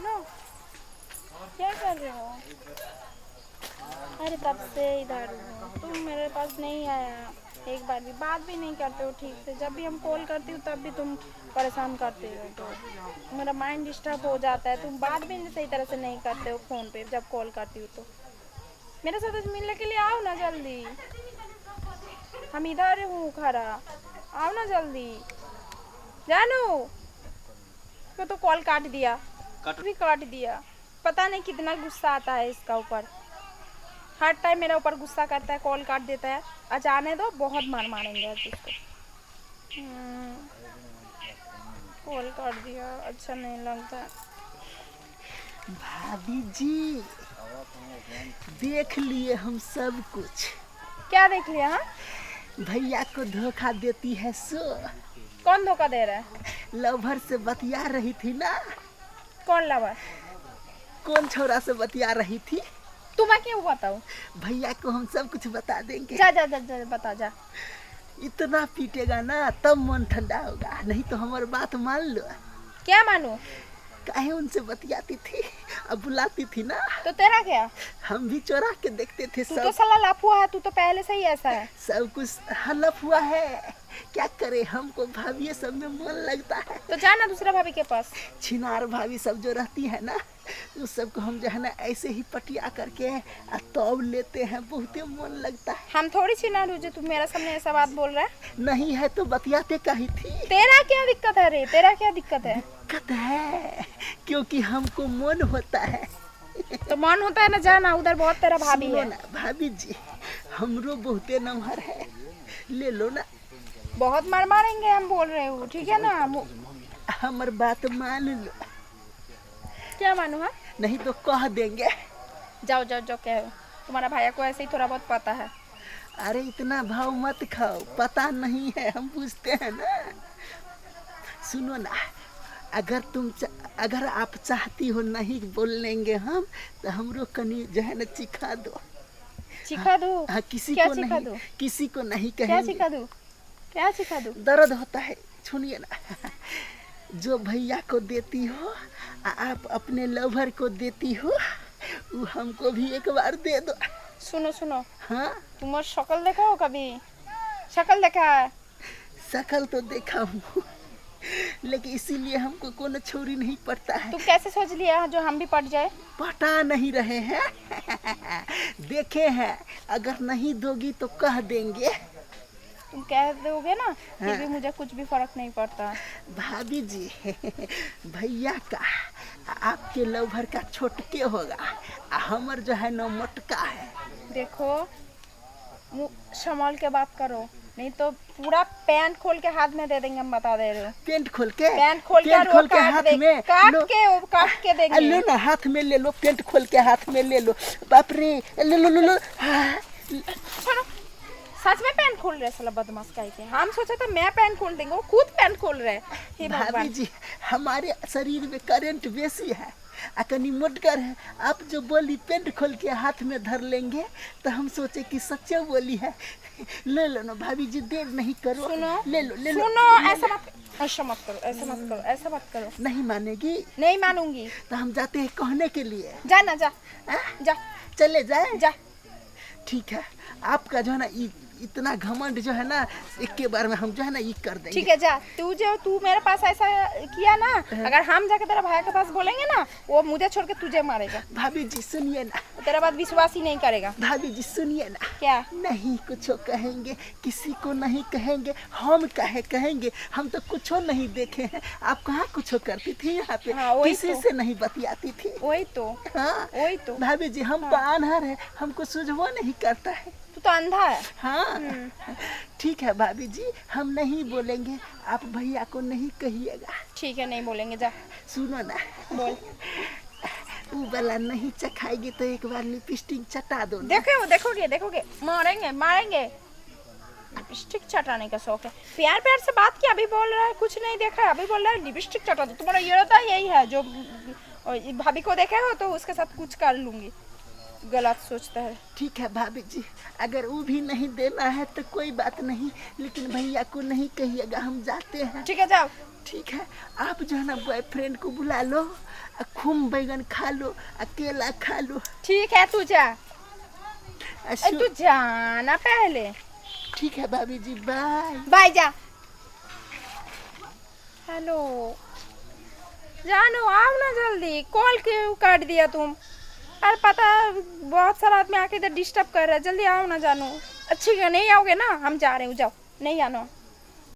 सुनो, क्या कर रहे हो? अरे तब से इधर हूँ, तुम मेरे पास नहीं आया, एक बार भी बात भी नहीं करते हो ठीक से। जब भी हम कॉल करती हूँ तब भी तुम परेशान करते हो, तो मेरा माइंड डिस्टर्ब हो जाता है। तुम बात भी सही तरह से नहीं करते हो फ़ोन पे जब कॉल करती हूँ तो। मेरे साथ आज मिलने के लिए आओ ना जल्दी, हम इधर हूँ खड़ा, आओ ना जल्दी। जानू को तो कॉल काट दिया, भी काट दिया। पता नहीं कितना गुस्सा आता है इसका ऊपर, हर टाइम मेरे ऊपर गुस्सा करता है, कॉल काट देता है। आज आने दो, बहुत मार मारेंगे आज इसको। कॉल काट दिया, अच्छा नहीं लगता। भाभी जी देख लिए हम सब कुछ। क्या देख लिया? हाँ, भैया को धोखा देती है सो। कौन धोखा दे रहा है? लवर से बतिया रही थी ना। कौन लवर? कौन छोरा से बतिया रही थी? तुम्हें क्यों बताऊं? भैया को हम सब कुछ बता देंगे। जा जा जा, जा बता जा। इतना पीटेगा ना तब मन ठंडा होगा, नहीं तो हमारी बात मान लो। क्या मानूं? काहे उनसे बतियाती थी, अब बुलाती थी ना। तो तेरा क्या? हम भी चोरा के देखते थे तू सब। तो साला लाफुआ है, तू तो पहले से ही ऐसा है। सब कुछ हलफ हुआ है, क्या करे, हमको भाभी सब में मन लगता है। तो जाना दूसरा भाभी के पास। छिनार भाभी सब जो रहती है ना, उस सबको हम जो है ना ऐसे ही पटिया करके तौब लेते हैं, बहुत मन लगता है। हम थोड़ी छिनार हो जो तुम मेरे सामने ऐसा बात बोल रहा है। नहीं है तो बतियाते कही थी। तेरा क्या दिक्कत है रे? तेरा क्या दिक्कत है? दिक्कत है क्योंकि हमको मन होता है। तो मन होता है ना, जाना उधर, बहुत तेरा भाभी सुनो है ना भाभी जी, हमरो बहुते नंबर है, ले लो ना। बहुत मार मारेंगे हम, बोल रहे हो ठीक है ना। हमार बात मान लो। क्या मानू? हाँ, नहीं तो कह देंगे। जाओ जाओ जाओ, क्या है? तुम्हारा भैया को ऐसे ही थोड़ा बहुत पता है। अरे इतना भाव मत खाओ, पता नहीं है, हम पूछते हैं ना। सुनो ना, अगर आप चाहती हो नहीं बोल लेंगे हम, तो हमरो कनी जो है ना चिखा दो। सिखा दो? हाँ, किसी क्या को सिखा नहीं, दो? किसी को नहीं क्या कहेंगे। सिखा दो? क्या सिखा दो? दर्द होता है, सुनिए ना। जो भैया को देती हो, आप अपने लवर को देती हो, वो हमको भी एक बार दे दो। सुनो सुनो, हाँ, तुम शक्ल देखो कभी? शक्ल देखा है? शकल तो देखा हूँ, लेकिन इसीलिए हमको कोनो छोरी नहीं पड़ता है। तुम कैसे सोच लिया जो हम भी पट जाए? पटा नहीं रहे हैं। देखे हैं, अगर नहीं दोगी तो कह देंगे। तुम कह दोगे ना, फिर हाँ। भी मुझे कुछ भी फर्क नहीं पड़ता। भाभी जी, भैया का आपके लवर का छोटके होगा, हमर जो है ना मोटका है। देखो, मुँह संभाल के बात करो, नहीं तो पूरा पैंट खोल के हाथ में दे देंगे, हम बता दे रहे हो। पेंट खोल के? पैंट खोल के पेंट खोल के हाथ में काट लो। के वो काट के देंगे। लो ना, हाथ में ले लो, पेंट खोल के हाथ में ले लो। बाप रे, ले लो ले लो। हाँ। सुनो, सच में पैंट खोल रहे साला बदमाश काहे के? हम सोचा था मैं पैंट खोल देंगे, वो खुद पैंट खोल रहे। हे भाभी भगवान। जी, हमारे शरीर में करंट बेसी है, कनी मोटकर है। आप जो बोली पेंट खोल के हाथ में धर लेंगे, तो हम सोचे कि सच्चा बोली है। ले लो ना भाभी जी, देर नहीं करो। सुनो, ले लो ले लो। सुनो, ऐसा मत करो, ऐसा मत करो, ऐसा मत करो। नहीं मानेगी नहीं मानूंगी। तो हम जाते हैं कहने के लिए। जा ना, जा जा चले जाए? जा। ठीक है, आपका जो है ना इतना घमंड जो है ना, एक के बार में हम जो है ना ये कर देंगे। ठीक है, जा। तू मेरे पास ऐसा किया ना, अगर हम जाके तेरा भाई के पास बोलेंगे ना, वो मुझे छोड़ के तुझे मारेगा। भाभी जी सुनिए ना। तेरा बात विश्वास ही नहीं करेगा। भाभी जी सुनिए ना। क्या? नहीं कुछ कहेंगे, किसी को नहीं कहेंगे, हम कहेंगे, हम तो कुछ नहीं देखे हैं। आप कहाँ कुछ करती थी यहाँ पे? हाँ, वही किसी तो। से नहीं बतियाती थी। वही तो, हाँ वही तो। भाभी जी, हम तो अनहर है, हमको सूझबो नहीं करता है। तू तो अंधा है। हाँ ठीक है भाभी जी, हम नहीं बोलेंगे, आप भैया को नहीं कहिएगा। ठीक है, नहीं बोलेंगे, जा। सुनो ना, बोल। वो वाला नहीं चखाएगी तो एक बार लिपस्टिक चटा दो ना। देखोगे, मारेंगे। लिपस्टिक चटाने का शौक है। प्यार प्यार से बात किया, अभी बोल रहा है कुछ नहीं देखा है, अभी बोल रहा है लिपस्टिक चटा दो। तुम्हारा ये रहता यही है, जो भाभी को देखा हो तो उसके साथ कुछ कर लूंगी। गलत सोचता है। ठीक है भाभी जी, अगर वो भी नहीं देना है तो कोई बात नहीं, लेकिन भैया को नहीं कहिएगा, हम जाते हैं। ठीक है, जाओ। ठीक है, आप जो है ना बॉयफ्रेंड को बुला लो, खूब बैगन खा लो, केला खा लो। ठीक है तू जा, असु- तू जाना पहले। ठीक है भाभी जी, बाय। बाय जा। हेलो जानू, आओ ना जल्दी, कॉल क्यों काट दिया तुम? अरे पता है बहुत सारा आदमी आके इधर डिस्टर्ब कर रहा है, जल्दी आओ ना जानू। अच्छी नहीं आओगे ना, हम जा रहे हो, जाओ, नहीं आना।